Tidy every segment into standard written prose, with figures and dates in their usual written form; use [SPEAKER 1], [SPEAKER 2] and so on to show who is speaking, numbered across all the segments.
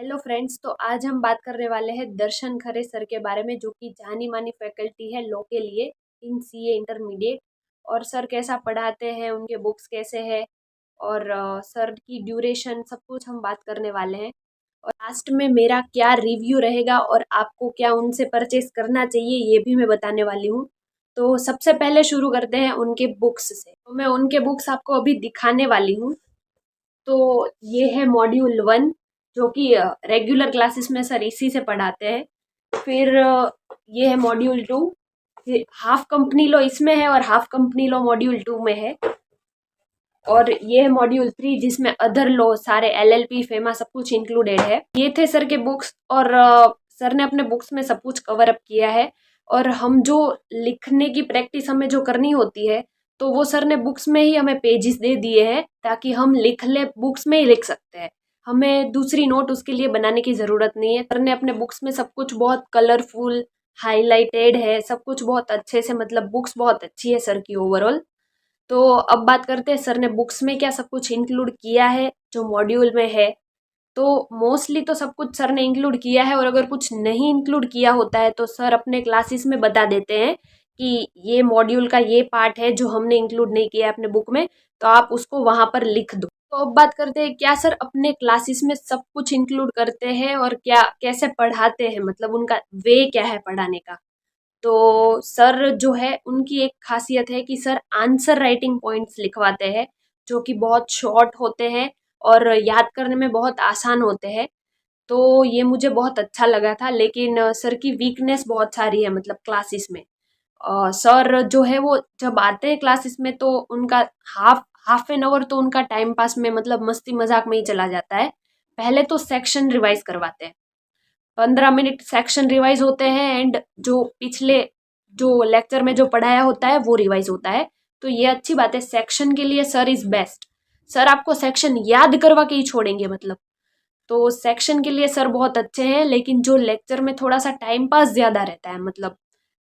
[SPEAKER 1] Hello friends, तो आज हम बात करने वाले हैं दर्शन खरे सर के बारे में, जो कि जानी मानी फैकल्टी है लॉ के लिए इन सीए इंटरमीडिएट। और सर कैसा पढ़ाते हैं, उनके बुक्स कैसे हैं और सर की ड्यूरेशन, सब कुछ हम बात करने वाले हैं। और लास्ट में मेरा क्या रिव्यू रहेगा और आपको क्या उनसे परचेस करना चाहिए ये भी मैं बताने वाली हूँ। तो सबसे पहले शुरू करते हैं उनके बुक्स से। तो मैं उनके बुक्स आपको अभी दिखाने वाली हूँ। तो ये है मॉड्यूल 1, जो कि रेगुलर क्लासेस में सर इसी से पढ़ाते हैं। फिर ये है मॉड्यूल 2, हाफ कंपनी लॉ इसमें है और हाफ कंपनी लॉ मॉड्यूल 2 में है। और ये है मॉड्यूल 3, जिसमें अदर लॉ सारे एलएलपी फेमा सब कुछ इंक्लूडेड है। ये थे सर के बुक्स और सर ने अपने बुक्स में सब कुछ कवर अप किया है। और हम जो लिखने की प्रैक्टिस हमें जो करनी होती है, तो वो सर ने बुक्स में ही हमें पेजेस दे दिए हैं ताकि हम लिख ले, बुक्स में ही लिख सकते हैं। हमें दूसरी नोट उसके लिए बनाने की ज़रूरत नहीं है। सर ने अपने बुक्स में सब कुछ बहुत कलरफुल हाईलाइटेड है, सब कुछ बहुत अच्छे से, मतलब बुक्स बहुत अच्छी है सर की ओवरऑल। तो अब बात करते हैं सर ने बुक्स में क्या सब कुछ इंक्लूड किया है जो मॉड्यूल में है। तो मोस्टली तो सब कुछ सर ने इंक्लूड किया है, और अगर कुछ नहीं इंक्लूड किया होता है तो सर अपने क्लासेस में बता देते हैं कि ये मॉड्यूल का ये पार्ट है जो हमने इंक्लूड नहीं किया है अपने बुक में, तो आप उसको वहां पर लिख दो। तो अब बात करते हैं क्या सर अपने क्लासेस में सब कुछ इंक्लूड करते हैं और क्या कैसे पढ़ाते हैं, मतलब उनका वे क्या है पढ़ाने का। तो सर जो है उनकी एक खासियत है कि सर आंसर राइटिंग पॉइंट्स लिखवाते हैं, जो कि बहुत शॉर्ट होते हैं और याद करने में बहुत आसान होते हैं। तो ये मुझे बहुत अच्छा लगा था, लेकिन सर की वीकनेस बहुत सारी है, मतलब क्लासेस में। सर जो है वो जब आते हैं क्लासेस में तो उनका हाफ हाफ एन आवर तो उनका टाइम पास में, मतलब मस्ती मजाक में ही चला जाता है। पहले तो सेक्शन रिवाइज करवाते हैं, 15 मिनट सेक्शन रिवाइज होते हैं, एंड जो पिछले जो लेक्चर में जो पढ़ाया होता है वो रिवाइज होता है। तो ये अच्छी बात है, सेक्शन के लिए सर इज बेस्ट। सर आपको सेक्शन याद करवा के ही छोड़ेंगे, मतलब। तो सेक्शन के लिए सर बहुत अच्छे हैं, लेकिन जो लेक्चर में थोड़ा सा टाइम पास ज्यादा रहता है, मतलब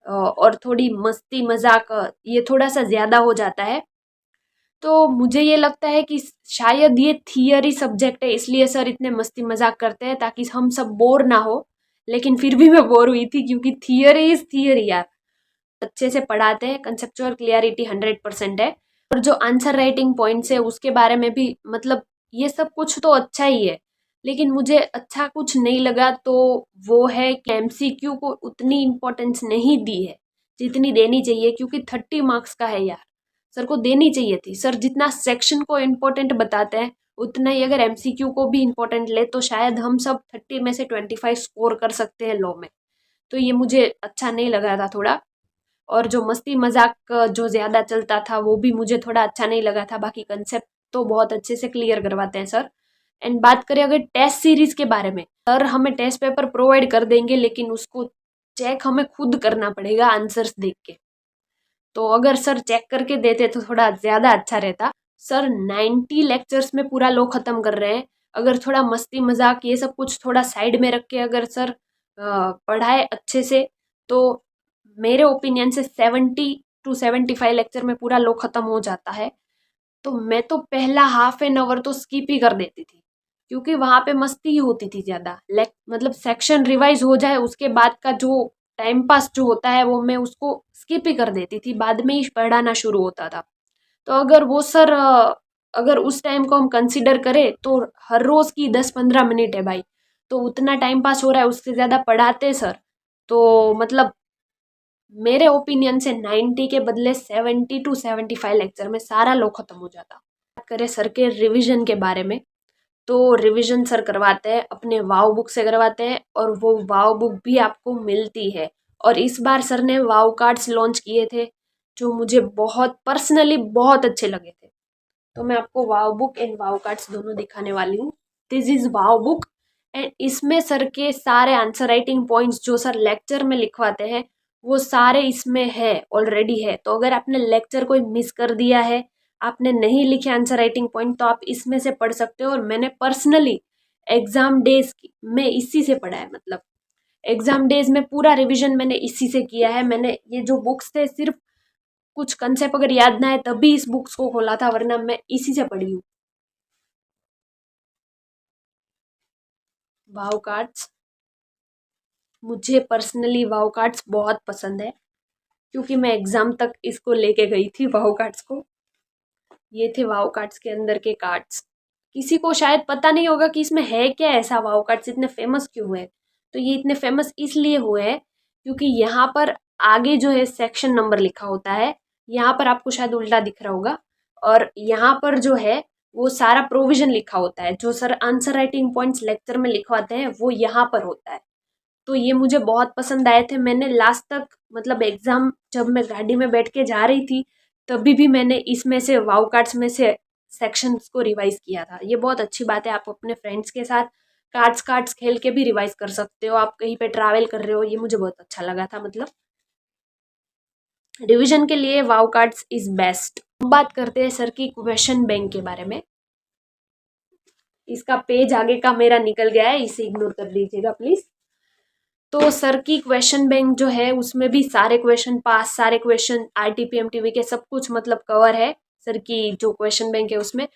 [SPEAKER 1] और थोड़ी मस्ती मजाक ये थोड़ा सा ज्यादा हो जाता है। तो मुझे ये लगता है कि शायद ये थियरी सब्जेक्ट है, इसलिए सर इतने मस्ती मजाक करते हैं ताकि हम सब बोर ना हो। लेकिन फिर भी मैं बोर हुई थी, क्योंकि थियरी इज थियरी यार। अच्छे से पढ़ाते हैं, कंसेप्चुअल क्लियरिटी 100% है। और जो आंसर राइटिंग पॉइंट्स है उसके बारे में भी, मतलब ये सब कुछ तो अच्छा ही है, लेकिन मुझे अच्छा कुछ नहीं लगा। तो वो है कि एमसीक्यू को उतनी इम्पोर्टेंस नहीं दी है जितनी देनी चाहिए, क्योंकि 30 मार्क्स का है यार। सर को देनी चाहिए थी। सर जितना सेक्शन को इम्पोर्टेंट बताते हैं, उतना ही अगर एमसीक्यू को भी इम्पोर्टेंट ले तो शायद हम सब 30 में से 25 स्कोर कर सकते हैं लॉ में। तो ये मुझे अच्छा नहीं लगा था थोड़ा। और जो मस्ती मजाक जो ज़्यादा चलता था वो भी मुझे थोड़ा अच्छा नहीं लगा था। बाकी कंसेप्ट तो बहुत अच्छे से क्लियर करवाते हैं सर। एंड बात करें अगर टेस्ट सीरीज के बारे में, सर हमें टेस्ट पेपर प्रोवाइड कर देंगे, लेकिन उसको चेक हमें खुद करना पड़ेगा आंसर्स देख के। तो अगर सर चेक करके देते तो थोड़ा ज़्यादा अच्छा रहता। सर 90 लेक्चर्स में पूरा लो ख़त्म कर रहे हैं। अगर थोड़ा मस्ती मजाक ये सब कुछ थोड़ा साइड में रख के अगर सर पढ़ाए अच्छे से, तो मेरे ओपिनियन से 70 to 75 लेक्चर में पूरा लो ख़त्म हो जाता है। तो मैं तो पहला हाफ एन आवर तो स्किप ही कर देती थी, क्योंकि वहाँ पे मस्ती ही होती थी ज़्यादा। मतलब सेक्शन रिवाइज हो जाए उसके बाद का जो टाइम पास जो होता है वो मैं उसको स्किप ही कर देती थी, बाद में ही पढ़ाना शुरू होता था। तो अगर वो सर अगर उस टाइम को हम कंसिडर करें तो हर रोज़ की 10-15 मिनट है भाई, तो उतना टाइम पास हो रहा है, उससे ज़्यादा पढ़ाते सर। तो मतलब मेरे ओपिनियन से 90 के बदले 70 to 75 लेक्चर में सारा लो खत्म हो जाता। बात करें सर के रिवीजन के बारे में, तो रिवीजन सर करवाते हैं अपने वाव बुक से करवाते हैं, और वो वाव बुक भी आपको मिलती है। और इस बार सर ने वाव कार्ड्स लॉन्च किए थे, जो मुझे बहुत पर्सनली बहुत अच्छे लगे थे। तो मैं आपको वाव बुक एंड वाव कार्ड्स दोनों दिखाने वाली हूँ। This is wow book, and इसमें सर के सारे आंसर राइटिंग पॉइंट्स जो सर लेक्चर में लिखवाते हैं वो सारे इसमें है, ऑलरेडी है। तो अगर आपने लेक्चर कोई मिस कर दिया है, आपने नहीं लिखे आंसर राइटिंग पॉइंट, तो आप इसमें से पढ़ सकते हो। और मैंने पर्सनली एग्जाम डेज में इसी से पढ़ा है, मतलब एग्जाम डेज में पूरा रिवीजन मैंने इसी से किया है। मैंने ये जो बुक्स थे, सिर्फ कुछ कंसेप्ट अगर याद ना है तभी इस बुक्स को खोला था, वरना मैं इसी से पढ़ी हूँ। वाव कार्ड्स, मुझे पर्सनली वाव कार्ड्स बहुत पसंद है क्योंकि मैं एग्ज़ाम तक इसको लेके गई थी वाव कार्ड्स को। ये थे वाव कार्ड्स के अंदर के कार्ड्स। किसी को शायद पता नहीं होगा कि इसमें है क्या ऐसा, वाव कार्ड्स इतने फेमस क्यों हुए। तो ये इतने फेमस इसलिए हुए हैं क्योंकि यहाँ पर आगे जो है सेक्शन नंबर लिखा होता है, यहाँ पर आपको शायद उल्टा दिख रहा होगा, और यहाँ पर जो है वो सारा प्रोविजन लिखा होता है। जो sir answer writing points lecture में लिखवाते हैं वो यहाँ पर होता है। तो ये मुझे बहुत पसंद आए थे। मैंने लास्ट तक मतलब एग्ज़ाम जब मैं गाड़ी में बैठ के जा रही थी तभी भी मैंने इसमें से वाव कार्ड्स में से सेक्शंस को रिवाइज किया था। ये बहुत अच्छी बात है, आप अपने फ्रेंड्स के साथ कार्ड्स कार्ड्स खेल के भी रिवाइज कर सकते हो। आप कहीं पे ट्रैवल कर रहे हो, ये मुझे बहुत अच्छा लगा था। मतलब रिवीजन के लिए वाव कार्ड्स इज बेस्ट। बात करते हैं सर की क्वेश्चन बैंक के बारे में। इसका पेज आगे का मेरा निकल गया है, इसे इग्नोर कर दीजिएगा प्लीज। तो सर की क्वेश्चन बैंक जो है उसमें भी सारे क्वेश्चन पास, सारे क्वेश्चन RTPMTV के सब कुछ मतलब कवर है सर की जो क्वेश्चन बैंक है उसमें।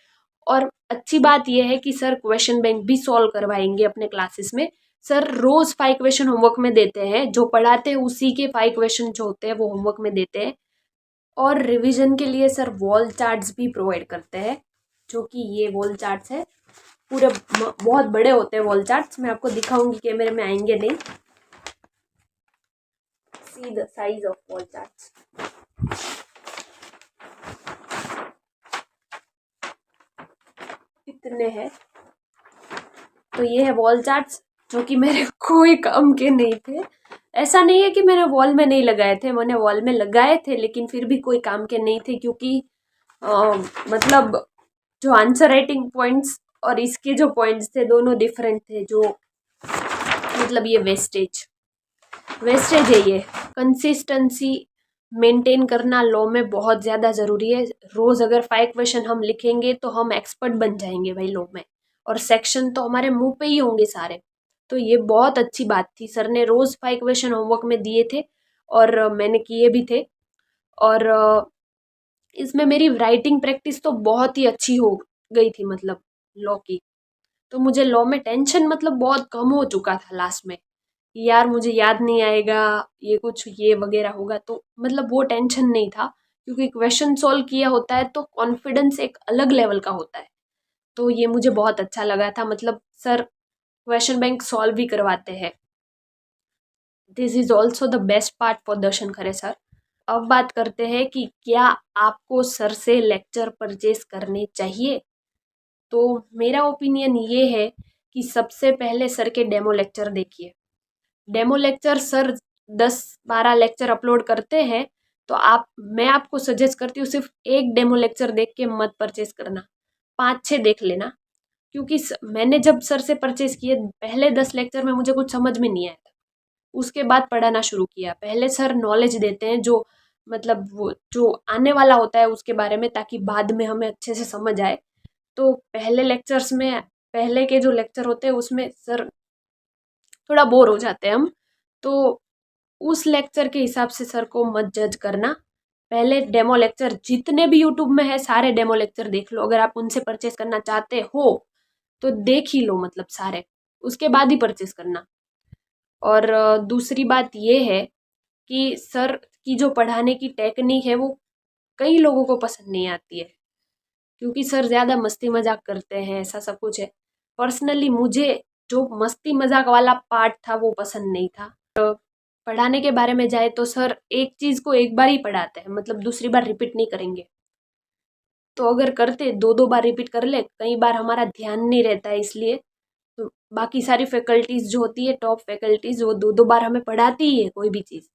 [SPEAKER 1] और अच्छी बात यह है कि सर क्वेश्चन बैंक भी सॉल्व करवाएंगे अपने क्लासेस में। सर रोज 5 क्वेश्चन होमवर्क में देते हैं, जो पढ़ाते हैं उसी के 5 क्वेश्चन जो होते हैं वो होमवर्क में देते हैं। और रिवीजन के लिए सर वॉल चार्ट्स भी प्रोवाइड करते हैं, जो कि ये वॉल चार्ट्स है पूरे बहुत बड़े होते हैं वॉल चार्ट्स। मैं आपको दिखाऊंगी, कैमरे में आएंगे नहीं। See the size of wall charts. इतने हैं। तो ये है वॉल चार्ट्स जो कि मेरे कोई काम के नहीं थे। ऐसा नहीं है कि मैंने वॉल में नहीं लगाए थे, मैंने वॉल में लगाए थे, लेकिन फिर भी कोई काम के नहीं थे क्योंकि मतलब जो आंसर राइटिंग पॉइंट्स और इसके जो पॉइंट्स थे दोनों डिफरेंट थे। जो मतलब ये वेस्टेज है। ये कंसिस्टेंसी मेंटेन करना लॉ में बहुत ज़्यादा ज़रूरी है। रोज़ अगर 5 क्वेश्चन हम लिखेंगे तो हम एक्सपर्ट बन जाएंगे भाई लॉ में, और सेक्शन तो हमारे मुंह पे ही होंगे सारे। तो ये बहुत अच्छी बात थी, सर ने रोज़ 5 क्वेश्चन होमवर्क में दिए थे और मैंने किए भी थे। और इसमें मेरी राइटिंग प्रैक्टिस तो बहुत ही अच्छी हो गई थी मतलब लॉ की। तो मुझे लॉ में टेंशन मतलब बहुत कम हो चुका था लास्ट में, यार मुझे याद नहीं आएगा, ये कुछ ये वगैरह होगा, तो मतलब वो टेंशन नहीं था क्योंकि क्वेश्चन सॉल्व किया होता है तो कॉन्फिडेंस एक अलग लेवल का होता है। तो ये मुझे बहुत अच्छा लगा था। मतलब सर क्वेश्चन बैंक सॉल्व भी करवाते हैं। This is also the best part for Darshan Khare sir. अब बात करते हैं कि क्या आपको सर से लेक्चर परचेस करने चाहिए। तो मेरा ओपिनियन ये है कि सबसे पहले सर के डेमो लेक्चर देखिए। Demo lecture sir 10-12 lecture upload करते हैं, तो मैं आपको सजेस्ट करती हूँ सिर्फ एक डेमो लेक्चर देख के मत परचेस करना, 5-6 देख लेना। क्योंकि मैंने जब सर से परचेस किए पहले 10 लेक्चर में मुझे कुछ समझ में नहीं आया था, उसके बाद पढ़ाना शुरू किया। पहले सर नॉलेज देते हैं जो मतलब वो जो आने वाला होता है उसके बारे में, ताकि बाद में हमें अच्छे से समझ आए। तो पहले लेक्चर्स में, पहले के जो लेक्चर होते हैं उसमें सर थोड़ा बोर हो जाते हैं हम, तो उस लेक्चर के हिसाब से सर को मत जज करना। पहले डेमो लेक्चर जितने भी यूट्यूब में है सारे डेमो लेक्चर देख लो। अगर आप उनसे परचेस करना चाहते हो तो देख ही लो मतलब सारे, उसके बाद ही परचेस करना। और दूसरी बात ये है कि सर की जो पढ़ाने की टेक्निक है वो कई लोगों को पसंद नहीं आती है क्योंकि सर ज़्यादा मस्ती मजाक करते हैं, ऐसा सब कुछ है। पर्सनली मुझे जो मस्ती मजाक वाला पार्ट था वो पसंद नहीं था। पढ़ाने के बारे में जाए तो सर एक चीज़ को एक बार ही पढ़ाते हैं, मतलब दूसरी बार रिपीट नहीं करेंगे। तो अगर करते 2-2 बार रिपीट कर ले, कई बार हमारा ध्यान नहीं रहता है, इसलिए तो बाकी सारी फैकल्टीज़ जो होती है टॉप फैकल्टीज़ वो 2-2 बार हमें पढ़ाती ही है कोई भी चीज़।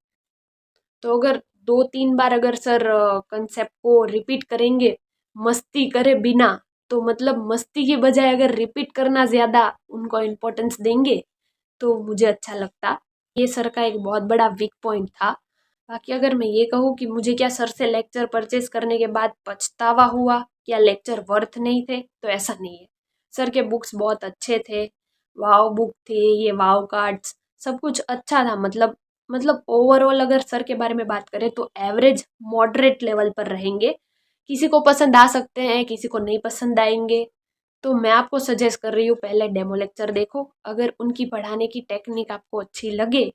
[SPEAKER 1] तो अगर 2-3 बार अगर सर कंसेप्ट को रिपीट करेंगे मस्ती करे बिना, तो मतलब मस्ती की बजाय अगर रिपीट करना ज़्यादा उनको इम्पोर्टेंस देंगे तो मुझे अच्छा लगता। ये सर का एक बहुत बड़ा वीक पॉइंट था। बाकी अगर मैं ये कहूँ कि मुझे क्या सर से लेक्चर परचेस करने के बाद पछतावा हुआ या लेक्चर वर्थ नहीं थे, तो ऐसा नहीं है। सर के बुक्स बहुत अच्छे थे, वाव बुक थे, ये वाव कार्ड्स सब कुछ अच्छा था। मतलब ओवरऑल अगर सर के बारे में बात करें तो एवरेज मॉडरेट लेवल पर रहेंगे। किसी को पसंद आ सकते हैं, किसी को नहीं पसंद आएंगे, तो मैं आपको सजेस्ट कर रही हूँ पहले डेमो लेक्चर देखो, अगर उनकी पढ़ाने की टेक्निक आपको अच्छी लगे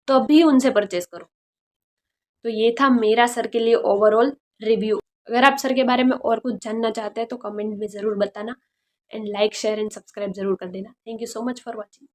[SPEAKER 1] तो अभी उनसे परचेस करो। तो ये था मेरा सर के लिए ओवरऑल रिव्यू। अगर आप सर के बारे में और कुछ जानना चाहते हैं तो कमेंट में ज़रूर बताना, and like share and subscribe जरूर कर देना। Thank you so much for watching.